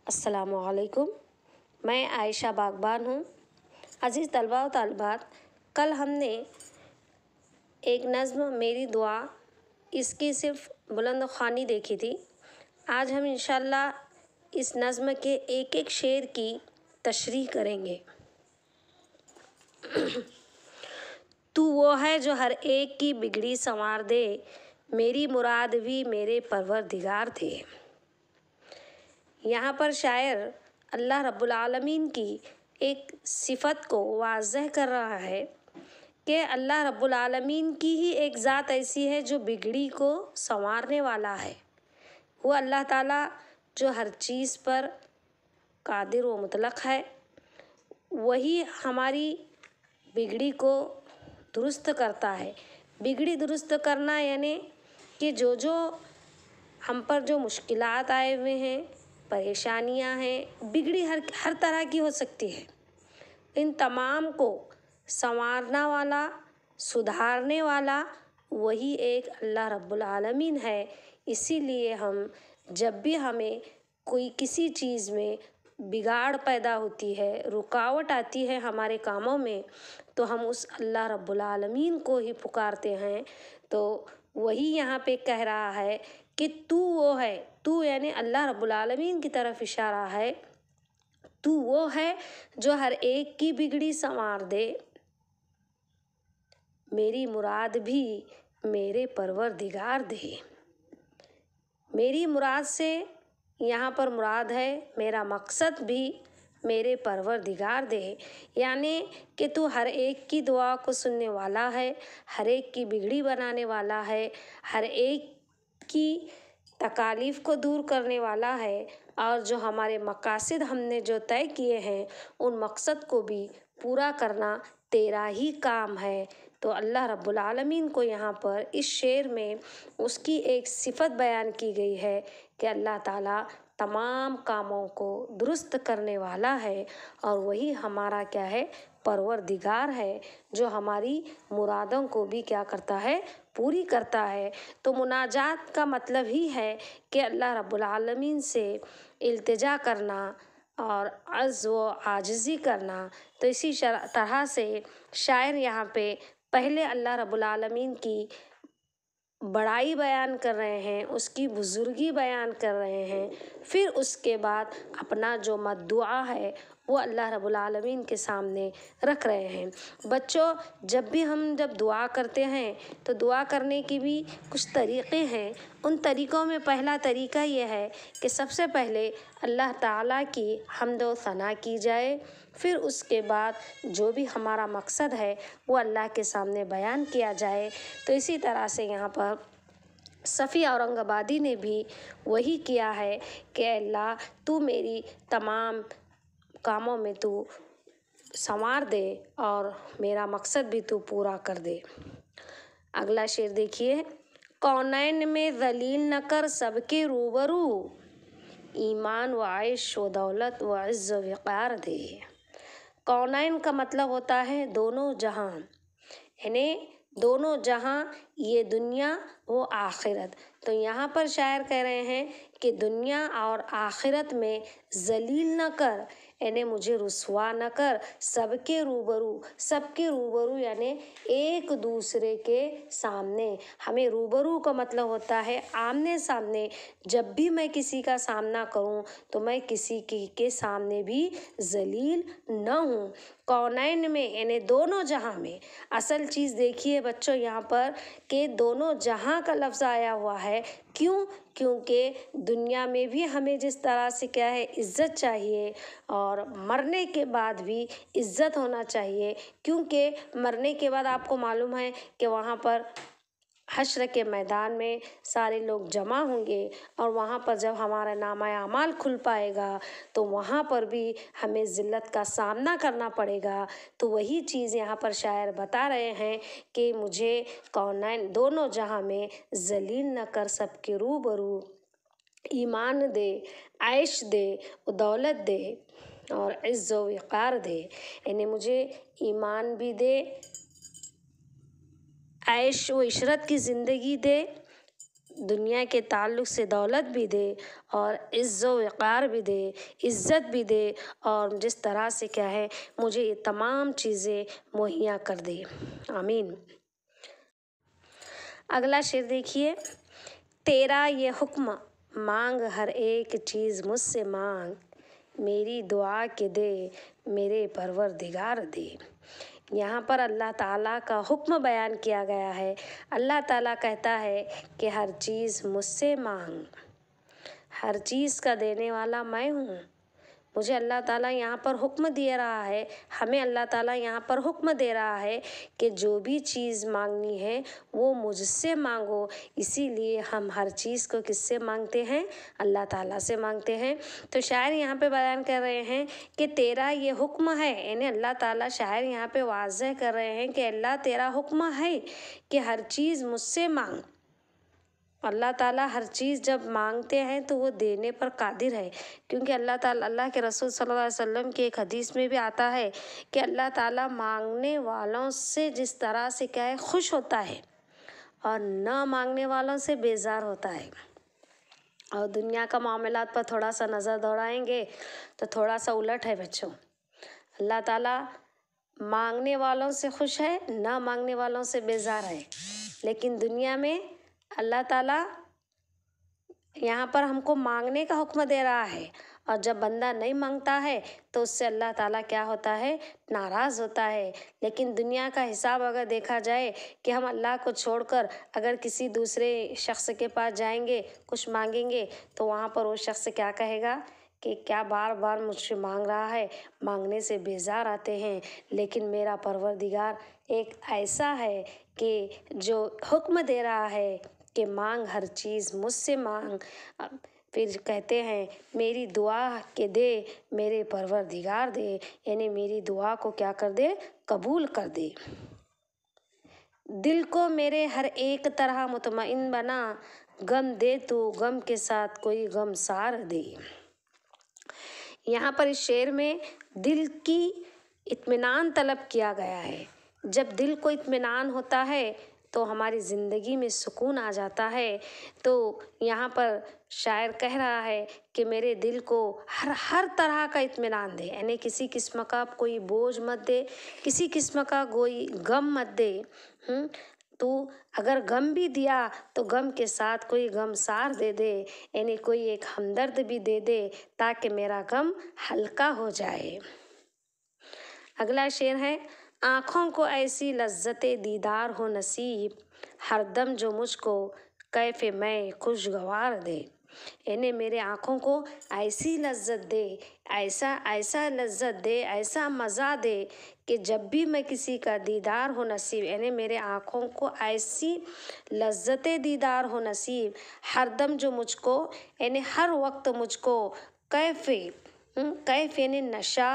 अस्सलाम वालेकुम। मैं आयशा बागबान हूँ। अज़ीज़ तलबा व तालिबात, कल हमने एक नज़्म मेरी दुआ इसकी सिर्फ़ बुलंद ख़्वानी देखी थी। आज हम इंशाअल्लाह इस नज़्म के एक एक शेर की तशरीह करेंगे। तू वो है जो हर एक की बिगड़ी संवार दे, मेरी मुराद भी मेरे परवरदिगार थे। यहाँ पर शायर अल्लाह रब्बुल आलमीन की एक सिफ़त को वाज़ह कर रहा है कि अल्लाह रब्बुल आलमीन की ही एक ज़ात ऐसी है जो बिगड़ी को संवारने वाला है। वो अल्लाह ताला जो हर चीज़ पर कादिर व मुतलक है, वही हमारी बिगड़ी को दुरुस्त करता है। बिगड़ी दुरुस्त करना यानी कि जो हम पर जो मुश्किलात आए हुए हैं, परेशानियां हैं, बिगड़ी हर तरह की हो सकती है। इन तमाम को संवारने वाला, सुधारने वाला वही एक अल्लाह रब्बुल आलमीन है। इसीलिए हम जब भी हमें कोई किसी चीज़ में बिगाड़ पैदा होती है, रुकावट आती है हमारे कामों में, तो हम उस अल्लाह रब्बुल आलमीन को ही पुकारते हैं। तो वही यहाँ पे कह रहा है कि तू वो है, तू यानी अल्लाह रब्बुल आलमीन की तरफ इशारा है। तू वो है जो हर एक की बिगड़ी संवार दे, मेरी मुराद भी मेरे परवरदिगार दे। मेरी मुराद से यहाँ पर मुराद है मेरा मकसद भी मेरे परवरदिगार दे, यानी कि तू हर एक की दुआ को सुनने वाला है, हर एक की बिगड़ी बनाने वाला है, हर एक की तकालीफ़ को दूर करने वाला है, और जो हमारे मकासद हमने जो तय किए हैं उन मकसद को भी पूरा करना तेरा ही काम है। तो अल्लाह रब्बुल आलमीन को यहाँ पर इस शेर में उसकी एक सिफ़त बयान की गई है कि अल्लाह ताला तमाम कामों को दुरुस्त करने वाला है, और वही हमारा क्या है, परवरदिगार है, जो हमारी मुरादों को भी क्या करता है, पूरी करता है। तो मुनाजात का मतलब ही है कि अल्लाह रब्बुल आलमीन से इल्तिजा करना और अज़्ज़ व आजिज़ी करना। तो इसी तरह से शायर यहाँ पे पहले अल्लाह रब्बुल आलमीन की बड़ाई बयान कर रहे हैं, उसकी बुज़ुर्गी बयान कर रहे हैं, फिर उसके बाद अपना जो मद्दुआ है वो अल्लाह रब्बुल आलमीन के सामने रख रहे हैं। बच्चों, जब भी हम दुआ करते हैं तो दुआ करने की भी कुछ तरीक़े हैं। उन तरीक़ों में पहला तरीक़ा ये है कि सबसे पहले अल्लाह ताला की हम्द व सना की जाए, फिर उसके बाद जो भी हमारा मकसद है वो अल्लाह के सामने बयान किया जाए। तो इसी तरह से यहाँ पर सफ़ी औरंगाबादी ने भी वही किया है कि अल्लाह तू मेरी तमाम कामों में तू संवार दे और मेरा मकसद भी तू पूरा कर दे। अगला शेर देखिए, कौनैन में ज़लील न कर सबके रूबरू, ईमान व आइश व दौलत व इज़्ज़ व वक़ार दे। कौनैन का मतलब होता है दोनों जहां, यानी दोनों जहां, ये दुनिया वो आखिरत। तो यहाँ पर शायर कह रहे हैं कि दुनिया और आखिरत में ज़लील न कर, यानी मुझे रुसवा न कर, सबके रूबरू यानी एक दूसरे के सामने। हमें रूबरू का मतलब होता है आमने सामने। जब भी मैं किसी का सामना करूं तो मैं किसी के सामने भी ज़लील न हूँ। कौनैन में यानी दोनों जहां में। असल चीज़ देखिए बच्चों यहाँ पर कि दोनों जहां का लफ्ज़ आया हुआ है। क्यों? क्योंकि दुनिया में भी हमें जिस तरह से क्या है, इज़्ज़त चाहिए, और मरने के बाद भी इज़्ज़त होना चाहिए। क्योंकि मरने के बाद आपको मालूम है कि वहाँ पर हश्र के मैदान में सारे लोग जमा होंगे, और वहाँ पर जब हमारा नामा अमाल खुल पाएगा तो वहाँ पर भी हमें ज़िल्लत का सामना करना पड़ेगा। तो वही चीज़ यहाँ पर शायर बता रहे हैं कि मुझे कौनैन दोनों जहां में ज़लील न कर सबके रूबरू, ईमान दे, आइश दे, दौलत दे और इज़्ज़ व वक़ार दे। यानी मुझे ईमान भी दे, ऐश व इशरत की ज़िंदगी दे, दुनिया के ताल्लुक़ से दौलत भी दे और इज़्ज़ो वक़ार भी दे, इज़्ज़त भी दे, और जिस तरह से क्या है मुझे ये तमाम चीज़ें मुहैया कर दे। आमीन। अगला शेर देखिए, तेरा ये हुक्म मांग हर एक चीज़ मुझसे मांग, मेरी दुआ के दे मेरे परवरदिगार दे। यहाँ पर अल्लाह ताला का हुक्म बयान किया गया है। अल्लाह ताला कहता है कि हर चीज़ मुझसे मांग, हर चीज़ का देने वाला मैं हूँ। मुझे अल्लाह ताला यहाँ पर हुक्म दे रहा है, हमें अल्लाह ताला यहाँ पर हुक्म दे रहा है कि जो भी चीज़ मांगनी है वो मुझसे मांगो। इसीलिए हम हर चीज़ को किससे मांगते हैं? अल्लाह ताला से मांगते हैं। तो शायर यहाँ पे बयान कर रहे हैं कि तेरा ये हुक्म है, यानी अल्लाह ताला शायर यहाँ पे वाज़ह कर रहे हैं कि अल्लाह तेरा हुक्म है कि हर चीज़ मुझसे मांग। अल्लाह ताला हर चीज़ जब मांगते हैं तो वो देने पर कादिर है, क्योंकि अल्लाह ताला, अल्लाह के रसूल सल्लल्लाहु अलैहि वसल्लम की एक हदीस में भी आता है कि अल्लाह ताला मांगने वालों से जिस तरह से क्या है खुश होता है और न मांगने वालों से बेजार होता है। और दुनिया का मामलात पर थोड़ा सा नज़र दौड़ाएंगे तो थोड़ा सा उलट है बच्चों। अल्लाह ताला मांगने वालों से खुश है, न मांगने वालों से बेजार है। लेकिन दुनिया में अल्लाह ताला यहाँ पर हमको मांगने का हुक्म दे रहा है, और जब बंदा नहीं मांगता है तो उससे अल्लाह ताला क्या होता है? नाराज़ होता है। लेकिन दुनिया का हिसाब अगर देखा जाए कि हम अल्लाह को छोड़कर अगर किसी दूसरे शख्स के पास जाएंगे, कुछ मांगेंगे, तो वहाँ पर वो शख्स क्या कहेगा कि क्या बार बार मुझसे मांग रहा है, मांगने से बेजार आते हैं। लेकिन मेरा परवरदिगार एक ऐसा है कि जो हुक्म दे रहा है कि मांग हर चीज़ मुझसे मांग। फिर कहते हैं मेरी दुआ के दे मेरे परवरदिगार दे, यानी मेरी दुआ को क्या कर दे? कबूल कर दे। दिल को मेरे हर एक तरह मुतमइन बना, गम दे तो गम के साथ कोई गम सार दे। यहाँ पर इस शेर में दिल की इत्मीनान तलब किया गया है। जब दिल को इत्मीनान होता है तो हमारी ज़िंदगी में सुकून आ जाता है। तो यहाँ पर शायर कह रहा है कि मेरे दिल को हर तरह का इत्मीनान दे, यानी किसी किस्म का कोई बोझ मत दे, किसी किस्म का कोई गम मत दे। तो अगर गम भी दिया तो गम के साथ कोई गमसार दे दे, यानी कोई एक हमदर्द भी दे दे ताकि मेरा गम हल्का हो जाए। अगला शेर है, आँखों को ऐसी लज्जते दीदार हो नसीब, हरदम जो मुझको कैफ़े मैं खुशगवार दे। यानी मेरे आँखों को ऐसी लज्जत दे, ऐसा लज्जत दे, ऐसा मज़ा दे कि जब भी मैं किसी का दीदार हो नसीब, यानी मेरे आँखों को ऐसी लज्जते दीदार हो नसीब, हरदम जो मुझको, यानी हर वक्त मुझको कैफ़ यानी नशा,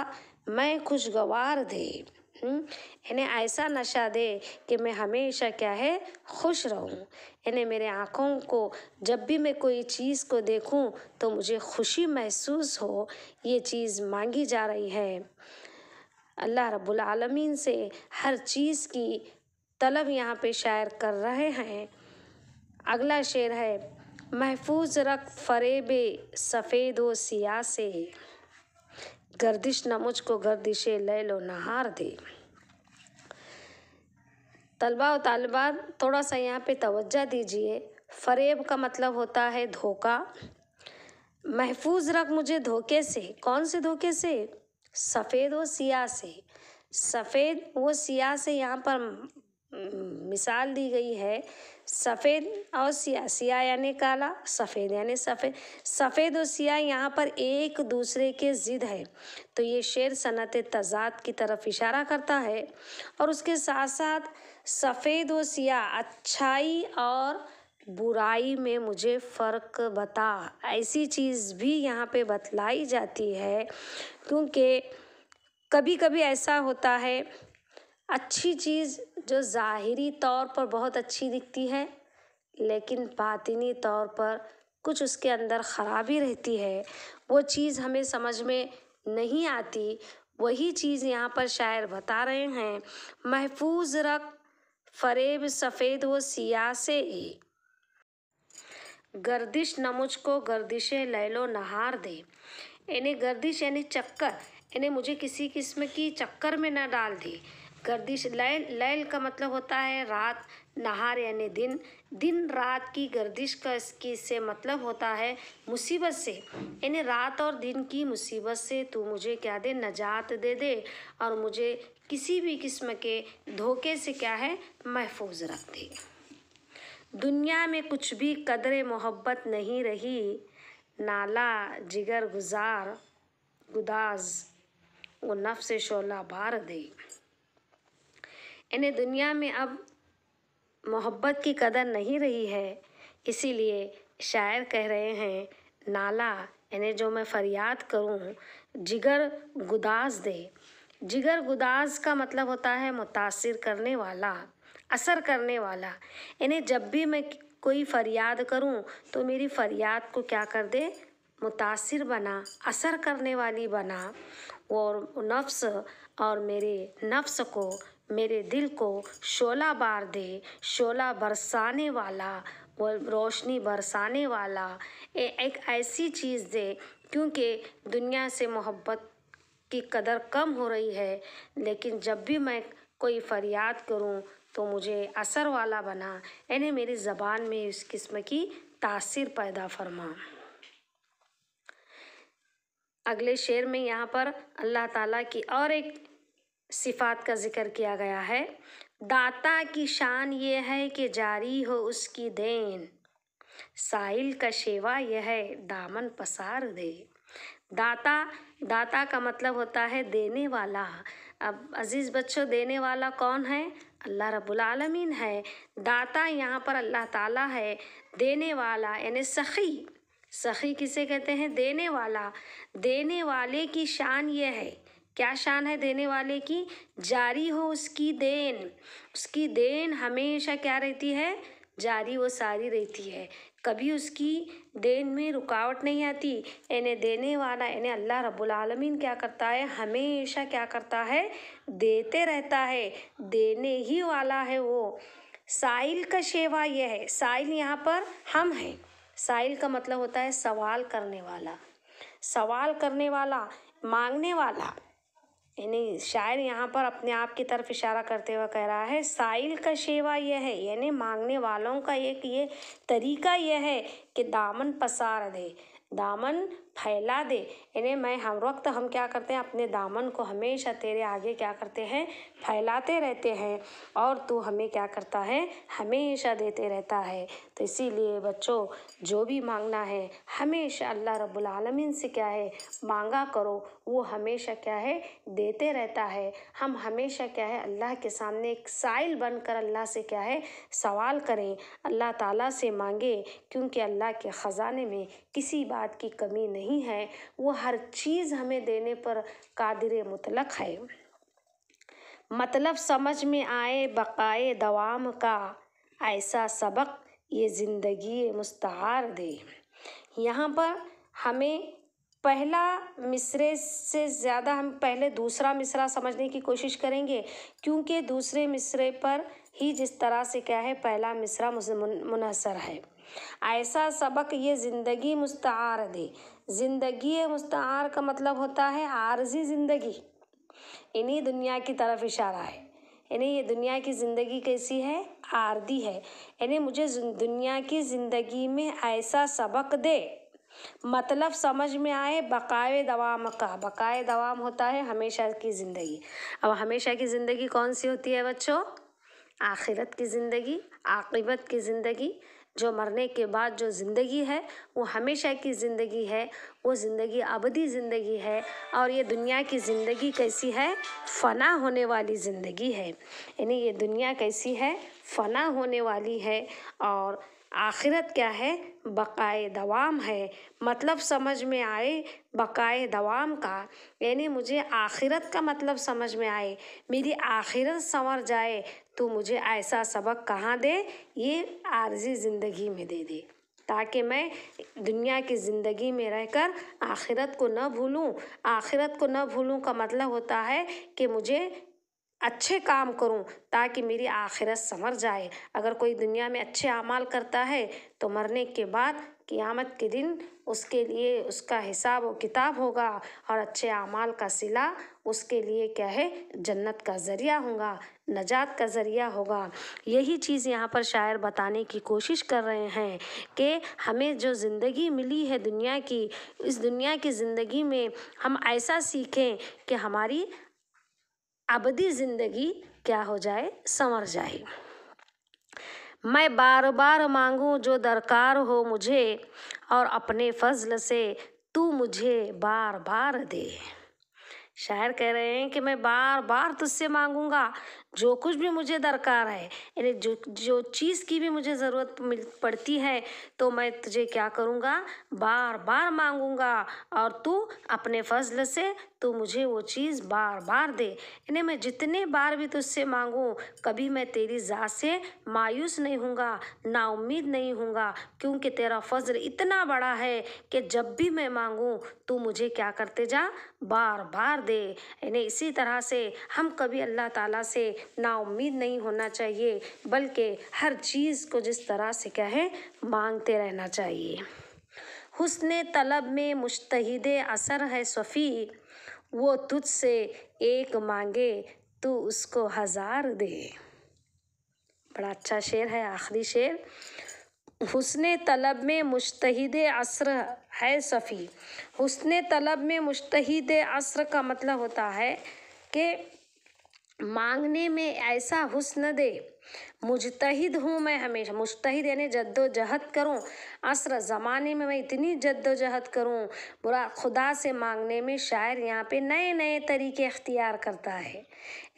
मैं खुशगवार दे, यानी ऐसा नशा दे कि मैं हमेशा क्या है? खुश रहूं। यानी मेरे आँखों को जब भी मैं कोई चीज़ को देखूं तो मुझे खुशी महसूस हो। ये चीज़ मांगी जा रही है। अल्लाह रब्बुल आलमीन से हर चीज़ की तलब यहाँ पे शायर कर रहे हैं। अगला शेर है, महफूज रख फरेबे सफ़ेद व सिया से, गर्दिश न मुझको गर्दिशे लैलो नहार दे। तलबा और तालिबात थोड़ा सा यहाँ पे तवज्जो दीजिए। फरेब का मतलब होता है धोखा। महफूज रख मुझे धोखे से, कौन से धोखे से? सफ़ेद व सिया से। सफ़ेद व सिया से यहाँ पर मिसाल दी गई है। सफ़ेद और सिया, सिया यानी काला, सफ़ेद यानी सफ़ेद। सफ़ेद और सिया यहाँ पर एक दूसरे के ज़िद है। तो ये शेर सनत तज़ाद की तरफ इशारा करता है। और उसके साथ साथ सफ़ेद व सिया, अच्छाई और बुराई में मुझे फ़र्क बता, ऐसी चीज़ भी यहाँ पे बतलाई जाती है। क्योंकि कभी कभी ऐसा होता है, अच्छी चीज़ जो ज़ाहिरी तौर पर बहुत अच्छी दिखती है लेकिन बातिनी तौर पर कुछ उसके अंदर ख़राबी रहती है, वो चीज़ हमें समझ में नहीं आती। वही चीज़ यहाँ पर शायर बता रहे हैं, महफूज रख फरेब सफ़ेद व सिया से, गर्दिश न मुझको गर्दिशे लैलो नहार दे। यानी गर्दिश यानी चक्कर, यानी मुझे किसी किस्म की चक्कर में न डाल दे। गर्दिश, लैल, लैल का मतलब होता है रात, नहार यानी दिन, दिन रात की गर्दिश का इसकी से मतलब होता है मुसीबत से, यानी रात और दिन की मुसीबत से तू मुझे क्या दे, नजात दे दे, और मुझे किसी भी किस्म के धोखे से क्या है, महफूज रख दे। दुनिया में कुछ भी कदरे मोहब्बत नहीं रही, नाला जिगर गुजार गुदाज वो नफ्स शोला बार दे। यानी दुनिया में अब मोहब्बत की कदर नहीं रही है, इसीलिए शायर कह रहे हैं नाला यानी जो मैं फरियाद करूं, जिगर गुदाज दे। जिगर गुदाज का मतलब होता है मुतासिर करने वाला, असर करने वाला, यानी जब भी मैं कोई फरियाद करूं तो मेरी फरियाद को क्या कर दे, मुतासिर बना, असर करने वाली बना, और नफ्स और मेरे नफ्स को, मेरे दिल को शोला बार दे, शोला बरसाने वाला, वो रोशनी बरसाने वाला, एक ऐसी चीज़ दे, क्योंकि दुनिया से मोहब्बत की कदर कम हो रही है, लेकिन जब भी मैं कोई फरियाद करूं तो मुझे असर वाला बना, यानी मेरी ज़बान में इस किस्म की तासीर पैदा फरमा। अगले शेर में यहाँ पर अल्लाह ताला की और एक सिफात का जिक्र किया गया है। दाता की शान ये है कि जारी हो उसकी देन, साहिल का शेवा यह है दामन पसार दे। दाता, दाता का मतलब होता है देने वाला। अब अजीज़ बच्चों, देने वाला कौन है? अल्लाह रब्बुल आलमीन है। दाता यहाँ पर अल्लाह ताला है। देने वाला यानी सखी, सखी किसे कहते हैं? देने वाला। देने वाले की शान ये है, क्या शान है देने वाले की? जारी हो उसकी देन, उसकी देन हमेशा क्या रहती है? जारी वो सारी रहती है, कभी उसकी देन में रुकावट नहीं आती। यानी देने वाला यानी अल्लाह रब्बुल आलमीन क्या करता है? हमेशा क्या करता है? देते रहता है, देने ही वाला है वो। साइल का शेवा यह है, साइल यहाँ पर हम हैं। साइल का मतलब होता है सवाल करने वाला, सवाल करने वाला, मांगने वाला। यानी शायर यहाँ पर अपने आप की तरफ इशारा करते हुए कह रहा है साइल का शेवा यह है, यानी मांगने वालों का एक ये तरीका यह है कि दामन पसार दे, दामन फैला दे। यानी मैं हम वक्त हम क्या करते हैं? अपने दामन को हमेशा तेरे आगे क्या करते हैं? फैलाते रहते हैं, और तू हमें क्या करता है? हमेशा देते रहता है। तो इसीलिए बच्चों, जो भी मांगना है हमेशा अल्लाह रब्बुल आलमीन से क्या है? मांगा करो, वो हमेशा क्या है? देते रहता है। हम हमेशा क्या है? अल्लाह के सामने एक साइल बनकर अल्लाह से क्या है? सवाल करें, अल्लाह ताला से मांगे, क्योंकि अल्लाह के ख़जाने में किसी बात की कमी नहीं है। वो हर चीज़ हमें देने पर कादिर मुतलक है। मतलब समझ में आए बक़ाए दवाम का, ऐसा सबक ये ज़िंदगी मुस्तआर दे। यहाँ पर हमें पहला मिसरे से ज़्यादा हम पहले दूसरा मिसरा समझने की कोशिश करेंगे, क्योंकि दूसरे मिसरे पर ही जिस तरह से क्या है? पहला मिसरा मुनहसर है। ऐसा सबक ये ज़िंदगी मुस्तआर दे। ज़िंदगी मुस्तआर का मतलब होता है आर्जी ज़िंदगी, इन्हीं दुनिया की तरफ इशारा है। यानी ये दुनिया की ज़िंदगी कैसी है? आर्दी है। यानी मुझे दुनिया की ज़िंदगी में ऐसा सबक दे, मतलब समझ में आए बक़ाए दवाम का। बक़ाए दवाम होता है हमेशा की ज़िंदगी। अब हमेशा की ज़िंदगी कौन सी होती है बच्चों? आखिरत की ज़िंदगी, आक़िबत की ज़िंदगी। जो मरने के बाद जो ज़िंदगी है वो हमेशा की ज़िंदगी है, वो ज़िंदगी अबदी ज़िंदगी है। और ये दुनिया की ज़िंदगी कैसी है? फ़ना होने वाली ज़िंदगी है। यानी ये दुनिया कैसी है? फ़ना होने वाली है। और आखिरत क्या है? बक़ाए दवाम है। मतलब समझ में आए बक़ाए दवाम का, यानी मुझे आखिरत का मतलब समझ में आए, मेरी आखिरत संवर जाए, तो मुझे ऐसा सबक कहाँ दे? ये आर्जी ज़िंदगी में दे दे, ताकि मैं दुनिया की ज़िंदगी में रहकर आखिरत को न भूलूं। आखिरत को न भूलूं का मतलब होता है कि मुझे अच्छे काम करूं ताकि मेरी आखिरत संवर जाए। अगर कोई दुनिया में अच्छे अमाल करता है तो मरने के बाद क़यामत के दिन उसके लिए उसका हिसाब व किताब होगा और अच्छे अमाल का सिला उसके लिए क्या है, जन्नत का ज़रिया होगा, नजात का ज़रिया होगा। यही चीज़ यहाँ पर शायर बताने की कोशिश कर रहे हैं कि हमें जो ज़िंदगी मिली है दुनिया की, इस दुनिया की ज़िंदगी में हम ऐसा सीखें कि हमारी अबदी ज़िंदगी क्या हो जाए, संवर जाए। मैं बार बार मांगूं जो दरकार हो मुझे और अपने फजल से तू मुझे बार बार दे। शायर कह रहे हैं कि मैं बार बार तुझसे मांगूंगा जो कुछ भी मुझे दरकार है, यानी जो जो चीज़ की भी मुझे ज़रूरत पड़ती है तो मैं तुझे क्या करूँगा, बार बार मांगूंगा और तू अपने फजल से तू मुझे वो चीज़ बार बार दे। यानी मैं जितने बार भी तुझसे मांगूं कभी मैं तेरी ज़ात से मायूस नहीं होऊंगा, नाउम्मीद नहीं होऊंगा, क्योंकि तेरा फजल इतना बड़ा है कि जब भी मैं मांगूं तू मुझे क्या करते जा, बार बार दे। यानी इसी तरह से हम कभी अल्लाह ताला से नाउम्मीद नहीं होना चाहिए, बल्कि हर चीज़ को जिस तरह से क्या है, मांगते रहना चाहिए। हुस्ने तलब में मुज्तहिदे असर है सफ़ी, वो तुझसे एक मांगे तू उसको हज़ार दे। बड़ा अच्छा शेर है, आखिरी शेर। हुस्ने तलब में मुज्तहिदे असर है सफ़ी। हुस्ने तलब में मुज्तहिदे असर का मतलब होता है कि मांगने में ऐसा हुस्न दे। मुजतहिद हूँ मैं हमेशा, मुजतहिद यानी जद्दोजहद करूँ, असर ज़माने में मैं इतनी जद्दोजहद करूँ। बुरा खुदा से मांगने में शायर यहाँ पे नए नए तरीके अख्तियार करता है।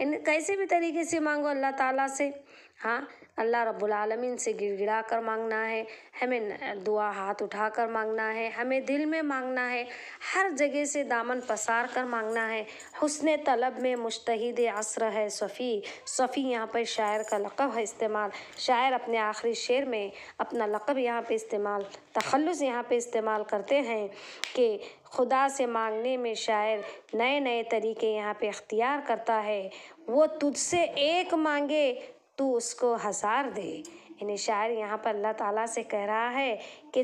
इन कैसे भी तरीके से मांगो अल्लाह ताला से। हाँ, अल्लाह रब्बुल आलमीन से गिड़गिड़ा कर मांगना है, हमें दुआ हाथ उठा कर मांगना है, हमें दिल में मांगना है, हर जगह से दामन पसार कर मांगना है। हुस्ने तलब में मुज्तहिद असर है सफ़ी। सफ़ी यहाँ पर शायर का लक़ब है इस्तेमाल। शायर अपने आखिरी शेर में अपना लक़ब यहाँ पे इस्तेमाल, तखल्लुस यहाँ पे इस्तेमाल करते हैं कि खुदा से मांगने में शायर नए नए तरीके यहाँ पे अख्तियार करता है। वो तुझसे एक मांगे तू उसको हज़ार दे। यानी शायर यहाँ पर अल्लाह ताला से कह रहा है कि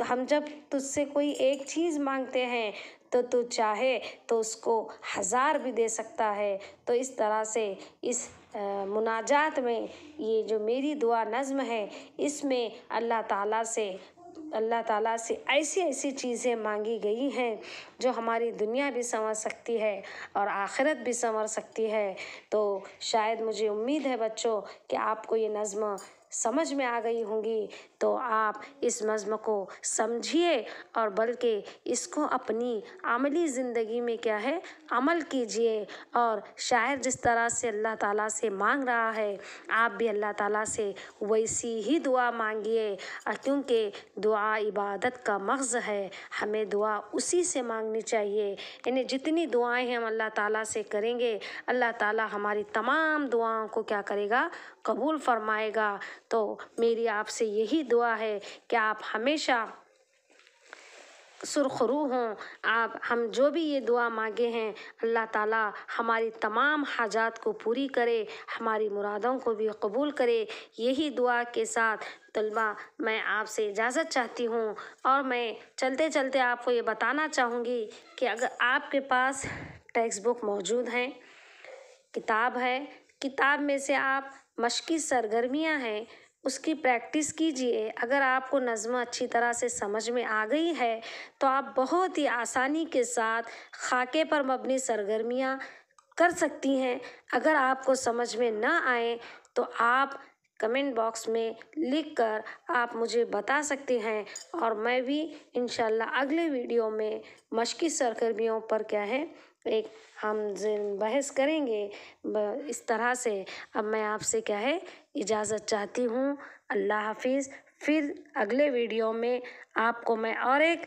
हम जब तुझसे कोई एक चीज़ मांगते हैं तो तू चाहे तो उसको हज़ार भी दे सकता है। तो इस तरह से इस मुनाजात में ये जो मेरी दुआ नज़्म है, इसमें अल्लाह ताला से ऐसी ऐसी चीज़ें मांगी गई हैं जो हमारी दुनिया भी संवर सकती है और आखिरत भी संवर सकती है। तो शायद मुझे उम्मीद है बच्चों कि आपको ये नज़्म समझ में आ गई होंगी। तो आप इस नज़्म को समझिए और बल्कि इसको अपनी अमली ज़िंदगी में क्या है, अमल कीजिए। और शायर जिस तरह से अल्लाह ताला से मांग रहा है, आप भी अल्लाह ताला से वैसी ही दुआ मांगिए, क्योंकि दुआ इबादत का मग़ज़ है। हमें दुआ उसी से मांगनी चाहिए। यानी जितनी दुआएं हम अल्लाह ताला से करेंगे, अल्लाह ताला हमारी तमाम दुआओं को क्या करेगा, कबूल फरमाएगा। तो मेरी आपसे यही दुआ है कि आप हमेशा सुरखरू हों। हम जो भी ये दुआ मांगे हैं, अल्लाह ताला हमारी तमाम हाजात को पूरी करे, हमारी मुरादों को भी कबूल करे। यही दुआ के साथ तलबा मैं आपसे इजाज़त चाहती हूँ। और मैं चलते चलते आपको ये बताना चाहूँगी कि अगर आपके पास टेक्स्ट बुक मौजूद हैं, किताब है, किताब में से आप मश्की सरगर्मियाँ हैं उसकी प्रैक्टिस कीजिए। अगर आपको नज़्म अच्छी तरह से समझ में आ गई है तो आप बहुत ही आसानी के साथ खाके पर मबनी सरगर्मियाँ कर सकती हैं। अगर आपको समझ में ना आए तो आप कमेंट बॉक्स में लिख कर आप मुझे बता सकते हैं और मैं भी इंशाल्लाह अगले वीडियो में मश्की सरगर्मियों पर क्या है एक हम बहस करेंगे। इस तरह से अब मैं आपसे क्या है इजाज़त चाहती हूँ। अल्लाह हाफिज़। फिर अगले वीडियो में आपको मैं और एक